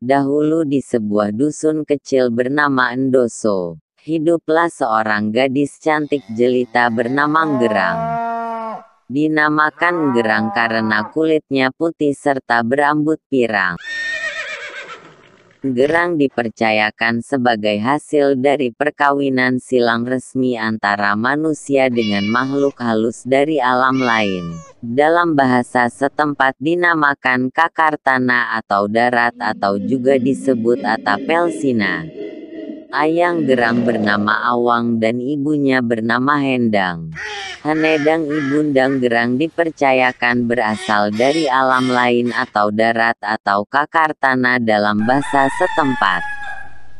Dahulu di sebuah dusun kecil bernama Endoso, hiduplah seorang gadis cantik jelita bernama Gerang. Dinamakan Gerang karena kulitnya putih serta berambut pirang. Gerang dipercayakan sebagai hasil dari perkawinan silang resmi antara manusia dengan makhluk halus dari alam lain. Dalam bahasa setempat dinamakan Kakartana atau darat atau juga disebut Atapelsina. Ayang Gerang bernama Awang dan ibunya bernama Hendang. Henedang ibundang Gerang dipercayakan berasal dari alam lain atau darat atau Kakartana dalam bahasa setempat.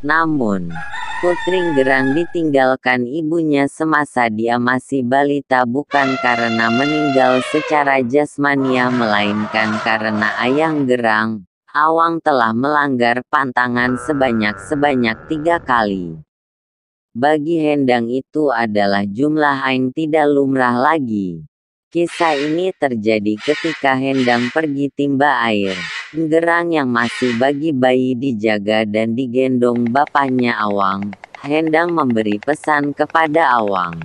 Namun, Putri Gerang ditinggalkan ibunya semasa dia masih balita bukan karena meninggal secara jasmania melainkan karena Ayang Gerang, Awang telah melanggar pantangan sebanyak 3 kali. Bagi Hendang itu adalah jumlah yang tidak lumrah lagi. Kisah ini terjadi ketika Hendang pergi timba air. Gerang yang masih bagi bayi dijaga dan digendong bapaknya Awang. Hendang memberi pesan kepada Awang.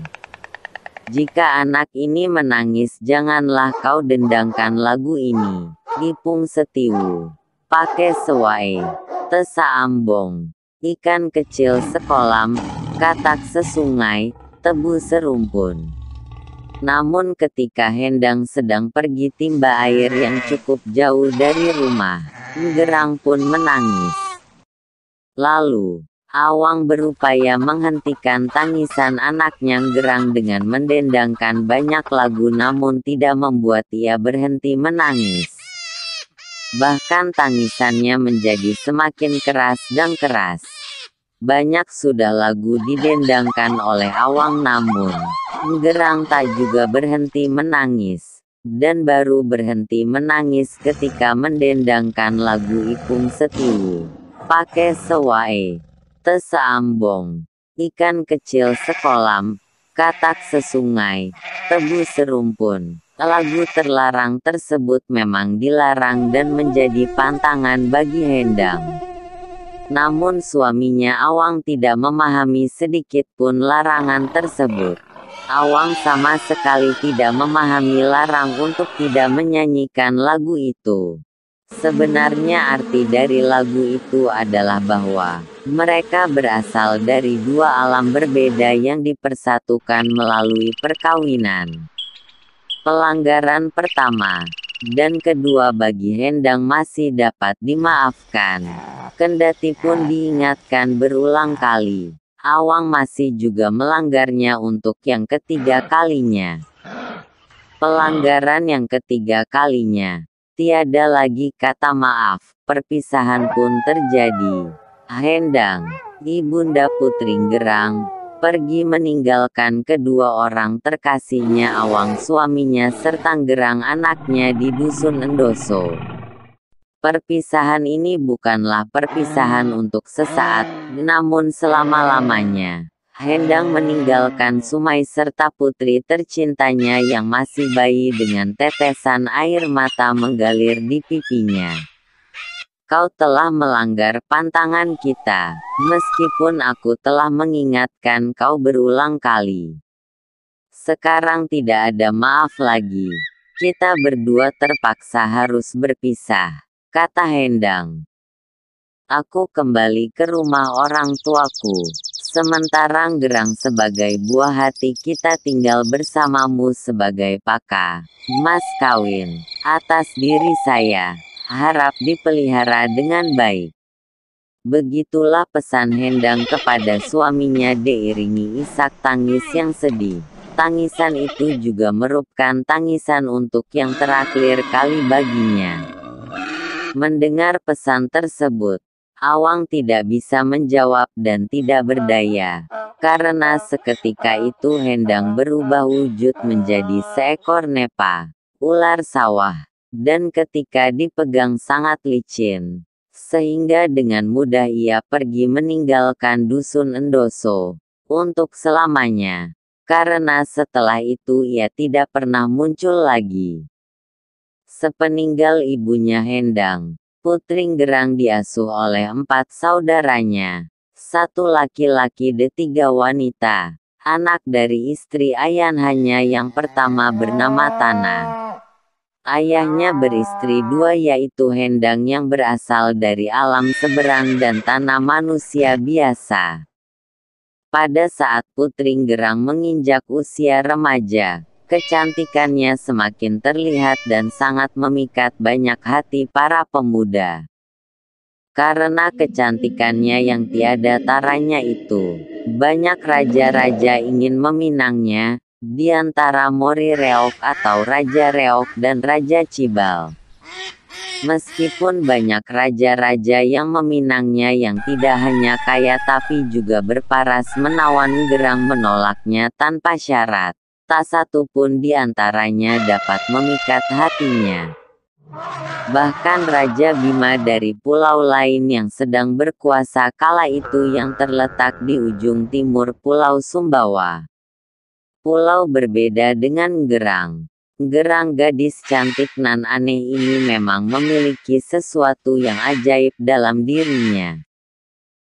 Jika anak ini menangis janganlah kau dendangkan lagu ini. Ipung setiwu. Pake sewae. Tesa ambong. Ikan kecil sekolam, katak sesungai, tebu serumpun. Namun ketika Hendang sedang pergi timba air yang cukup jauh dari rumah, Gerang pun menangis. Lalu, Awang berupaya menghentikan tangisan anaknya Gerang dengan mendendangkan banyak lagu namun tidak membuat ia berhenti menangis. Bahkan tangisannya menjadi semakin keras dan keras. Banyak sudah lagu didendangkan oleh Awang namun, Gerang tak juga berhenti menangis. Dan baru berhenti menangis ketika mendendangkan lagu Ipung Setiwu. Pake sewae. Tesa ambong. Ikan kecil sekolam. Katak sesungai. Tebu serumpun. Lagu terlarang tersebut memang dilarang dan menjadi pantangan bagi Hendang. Namun suaminya Awang tidak memahami sedikit pun larangan tersebut. Awang sama sekali tidak memahami larang untuk tidak menyanyikan lagu itu. Sebenarnya arti dari lagu itu adalah bahwa mereka berasal dari dua alam berbeda yang dipersatukan melalui perkawinan. Pelanggaran pertama dan kedua bagi Hendang masih dapat dimaafkan. Kendati pun diingatkan berulang kali, Awang masih juga melanggarnya untuk yang ketiga kalinya. Pelanggaran yang ketiga kalinya, tiada lagi kata maaf, perpisahan pun terjadi. Hendang, ibunda Putri Gerang, pergi meninggalkan kedua orang terkasihnya Awang suaminya serta Gerang anaknya di dusun Endoso. Perpisahan ini bukanlah perpisahan untuk sesaat, namun selama-lamanya. Hendang meninggalkan Sumai serta putri tercintanya yang masih bayi dengan tetesan air mata menggalir di pipinya. Kau telah melanggar pantangan kita, meskipun aku telah mengingatkan kau berulang kali. Sekarang tidak ada maaf lagi. Kita berdua terpaksa harus berpisah, kata Hendang. Aku kembali ke rumah orang tuaku. Sementara Gerang sebagai buah hati kita tinggal bersamamu sebagai paka, mas kawin, atas diri saya. Harap dipelihara dengan baik. Begitulah pesan Hendang kepada suaminya diiringi isak tangis yang sedih. Tangisan itu juga merupakan tangisan untuk yang terakhir kali baginya. Mendengar pesan tersebut, Awang tidak bisa menjawab dan tidak berdaya. Karena seketika itu Hendang berubah wujud menjadi seekor nepa, ular sawah. Dan ketika dipegang sangat licin, sehingga dengan mudah ia pergi meninggalkan dusun Endoso, untuk selamanya. karena setelah itu ia tidak pernah muncul lagi. Sepeninggal ibunya Hendang, Putringgerang diasuh oleh 4 saudaranya, 1 laki-laki dan 3 wanita, anak dari istri ayahnya yang pertama bernama Tanah. Ayahnya beristri 2 yaitu Hendang yang berasal dari alam seberang dan Tanah manusia biasa. Pada saat Putringgerang menginjak usia remaja, kecantikannya semakin terlihat dan sangat memikat banyak hati para pemuda. Karena kecantikannya yang tiada taranya itu, banyak raja-raja ingin meminangnya, di antara Mori Reok atau Raja Reok dan Raja Cibal. Meskipun banyak raja-raja yang meminangnya yang tidak hanya kaya tapi juga berparas menawan, Gerang menolaknya tanpa syarat. Tak satu pun di antaranya dapat memikat hatinya. Bahkan Raja Bima dari pulau lain yang sedang berkuasa kala itu yang terletak di ujung timur Pulau Sumbawa. Pulau berbeda dengan Gerang. Gerang gadis cantik nan aneh ini memang memiliki sesuatu yang ajaib dalam dirinya.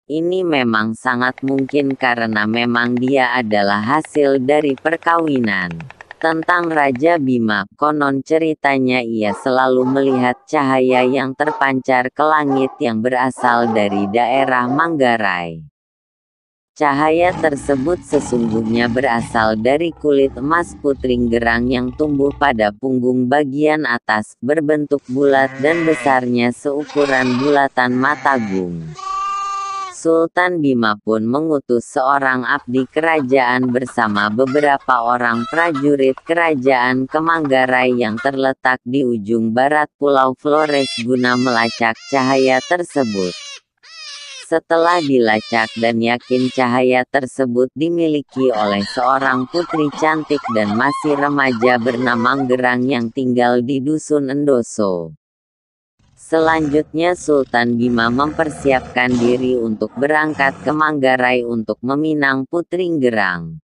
Ini memang sangat mungkin karena memang dia adalah hasil dari perkawinan. Tentang Raja Bima, konon ceritanya ia selalu melihat cahaya yang terpancar ke langit yang berasal dari daerah Manggarai. Cahaya tersebut sesungguhnya berasal dari kulit emas Putringgerang yang tumbuh pada punggung bagian atas, berbentuk bulat dan besarnya seukuran bulatan matagung. Sultan Bima pun mengutus seorang abdi kerajaan bersama beberapa orang prajurit kerajaan ke Manggarai yang terletak di ujung barat Pulau Flores guna melacak cahaya tersebut. Setelah dilacak dan yakin cahaya tersebut dimiliki oleh seorang putri cantik dan masih remaja bernama Gerang yang tinggal di Dusun Endoso. Selanjutnya Sultan Bima mempersiapkan diri untuk berangkat ke Manggarai untuk meminang Putringgerang.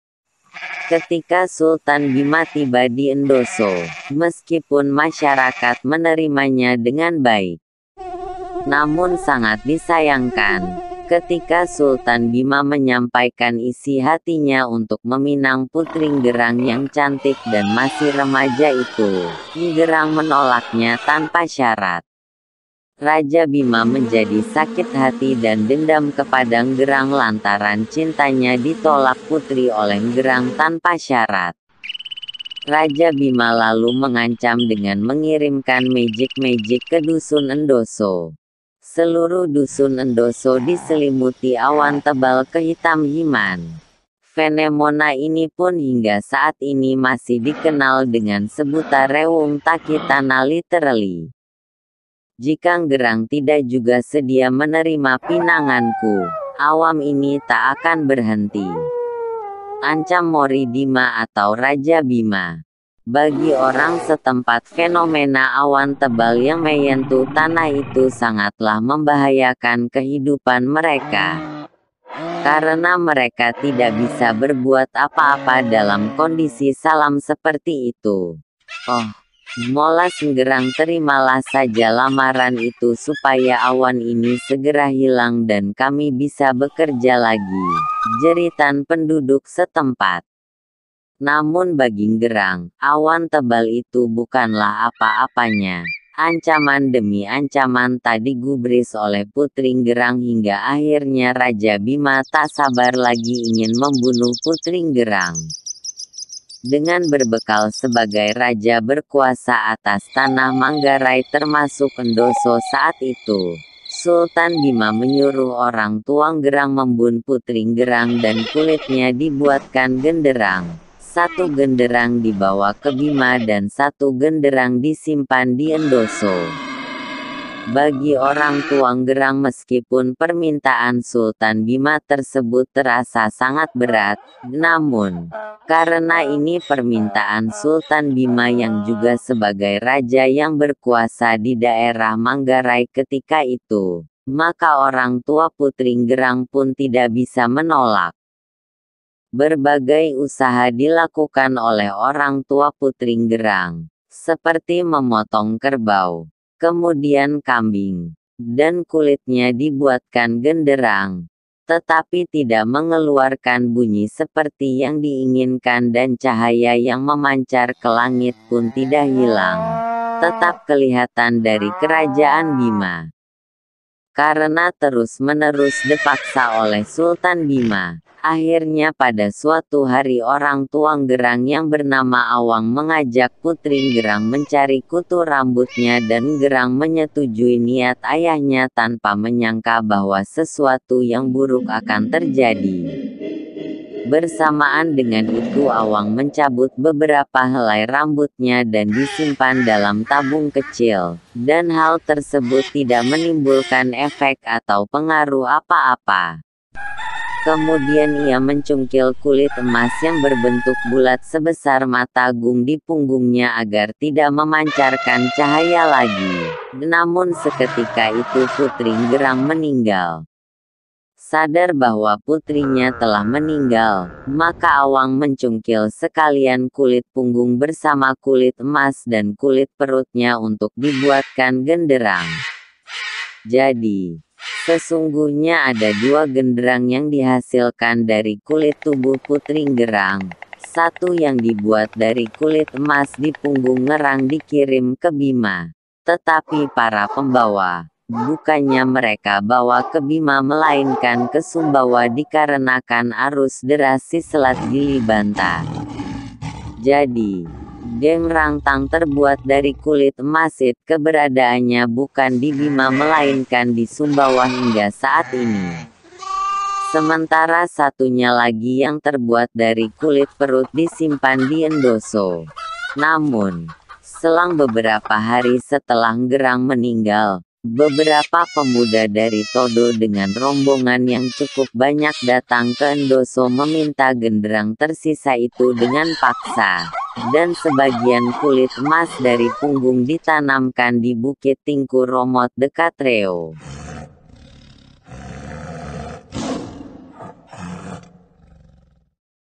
Ketika Sultan Bima tiba di Endoso, meskipun masyarakat menerimanya dengan baik, namun sangat disayangkan, ketika Sultan Bima menyampaikan isi hatinya untuk meminang Putringgerang yang cantik dan masih remaja itu, Gerang menolaknya tanpa syarat. Raja Bima menjadi sakit hati dan dendam kepada Gerang lantaran cintanya ditolak putri oleh Gerang tanpa syarat. Raja Bima lalu mengancam dengan mengirimkan magic ke Dusun Endoso. Seluruh Dusun Endoso diselimuti awan tebal kehitam-himan. Fenomena ini pun hingga saat ini masih dikenal dengan sebutan Rewung Takitana literally. Jika Gerang tidak juga sedia menerima pinanganku, awam ini tak akan berhenti. Ancam Mori Dima atau Raja Bima. Bagi orang setempat fenomena awan tebal yang menyentuh tanah itu sangatlah membahayakan kehidupan mereka. Karena mereka tidak bisa berbuat apa-apa dalam kondisi salam seperti itu. Oh, Molas Gerang, terimalah saja lamaran itu supaya awan ini segera hilang dan kami bisa bekerja lagi, jeritan penduduk setempat. Namun bagi Gerang, awan tebal itu bukanlah apa-apanya. Ancaman demi ancaman tak digubris oleh Putringgerang hingga akhirnya Raja Bima tak sabar lagi ingin membunuh Putringgerang. Dengan berbekal sebagai raja berkuasa atas tanah Manggarai termasuk Endoso saat itu, Sultan Bima menyuruh orang tua Gerang membunuh Putringgerang dan kulitnya dibuatkan genderang. 1 genderang dibawa ke Bima dan 1 genderang disimpan di Endoso. Bagi orang tua Gerang, meskipun permintaan Sultan Bima tersebut terasa sangat berat, namun, karena ini permintaan Sultan Bima yang juga sebagai raja yang berkuasa di daerah Manggarai ketika itu, maka orang tua Putringgerang pun tidak bisa menolak. Berbagai usaha dilakukan oleh orang tua Putri Gerang, seperti memotong kerbau, kemudian kambing, dan kulitnya dibuatkan genderang, tetapi tidak mengeluarkan bunyi seperti yang diinginkan dan cahaya yang memancar ke langit pun tidak hilang, tetap kelihatan dari kerajaan Bima. Karena terus-menerus dipaksa oleh Sultan Bima, akhirnya pada suatu hari orang tua Gerang yang bernama Awang mengajak Putri Gerang mencari kutu rambutnya dan Gerang menyetujui niat ayahnya tanpa menyangka bahwa sesuatu yang buruk akan terjadi. Bersamaan dengan itu Awang mencabut beberapa helai rambutnya dan disimpan dalam tabung kecil, dan hal tersebut tidak menimbulkan efek atau pengaruh apa-apa. Kemudian ia mencungkil kulit emas yang berbentuk bulat sebesar mata gung di punggungnya agar tidak memancarkan cahaya lagi. Namun seketika itu Putri Gerang meninggal. Sadar bahwa putrinya telah meninggal, maka Awang mencungkil sekalian kulit punggung bersama kulit emas dan kulit perutnya untuk dibuatkan genderang. Jadi, sesungguhnya ada 2 genderang yang dihasilkan dari kulit tubuh Putri Gerang. Satu yang dibuat dari kulit emas di punggung Gerang dikirim ke Bima. Tetapi para pembawa, bukannya mereka bawa ke Bima melainkan ke Sumbawa dikarenakan arus deras si Selat Gili Banta. Jadi, Geng Rangtang terbuat dari kulit emasit keberadaannya bukan di Bima melainkan di Sumbawa hingga saat ini. Sementara satunya lagi yang terbuat dari kulit perut disimpan di Endoso. Namun, selang beberapa hari setelah Gerang meninggal, beberapa pemuda dari Todo dengan rombongan yang cukup banyak datang ke Endoso meminta genderang tersisa itu dengan paksa, dan sebagian kulit emas dari punggung ditanamkan di Bukit Tingku Romot dekat Reo.